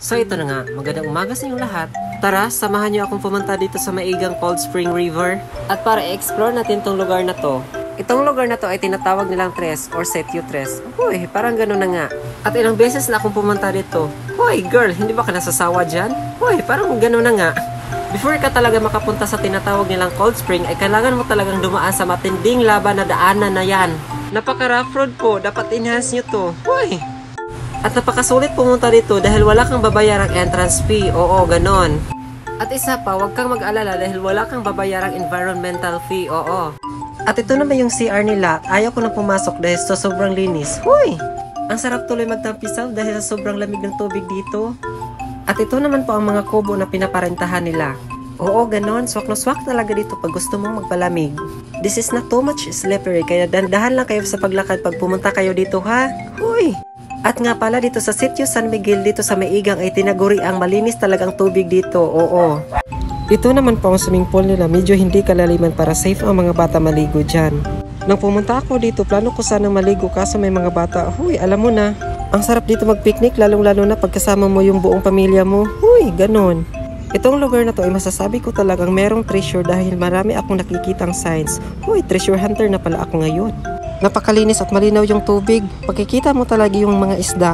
So ito na nga, magandang umaga sa inyong lahat. Tara, samahan niyo akong pumunta dito sa maigang Cold Spring River. At para i-explore natin tong lugar na to. Itong lugar na to ay tinatawag nilang Tres or Setio Tres. Uy, parang gano'n na nga. At ilang beses na akong pumunta dito. Hoy girl, hindi ba ka nasasawa dyan? Hoy, parang gano'n na nga. Before ka talaga makapunta sa tinatawag nilang Cold Spring ay kailangan mo talagang dumaan sa matinding laban na daanan na yan. Napaka-rough road po, dapat enhance nyo to. Hoy! At napakasulit pumunta dito dahil wala kang babayarang entrance fee. Oo, ganon. At isa pa, huwag kang mag-alala dahil wala kang babayarang environmental fee. Oo. At ito naman yung CR nila. Ayaw ko na pumasok dahil sa sobrang linis. Huy! Ang sarap tuloy magtampisaw dahil sa sobrang lamig ng tubig dito. At ito naman po ang mga kubo na pinaparentahan nila. Oo, ganon. Swak na swak talaga dito pag gusto mong magpalamig. This is not too much slippery kaya dandahan lang kayo sa paglakad pag pumunta kayo dito, ha? Huy! At nga pala dito sa Sitio San Miguel dito sa Maigang ay tinaguri ang malinis talagang tubig dito. Oo. Ito naman po ang swimming pool nila. Medyo hindi kalaliman para safe ang mga bata maligo dyan. Nang pumunta ako dito, plano ko sanang maligo kaso may mga bata. Huy, alam mo na. Ang sarap dito mag-picnic lalong-lalo na pagkasama mo yung buong pamilya mo. Huy, ganon. Itong lugar na to ay masasabi ko talagang merong treasure dahil marami akong nakikitang signs. Huy, treasure hunter na pala ako ngayon. Napakalinis at malinaw yung tubig. Pagkikita mo talaga yung mga isda.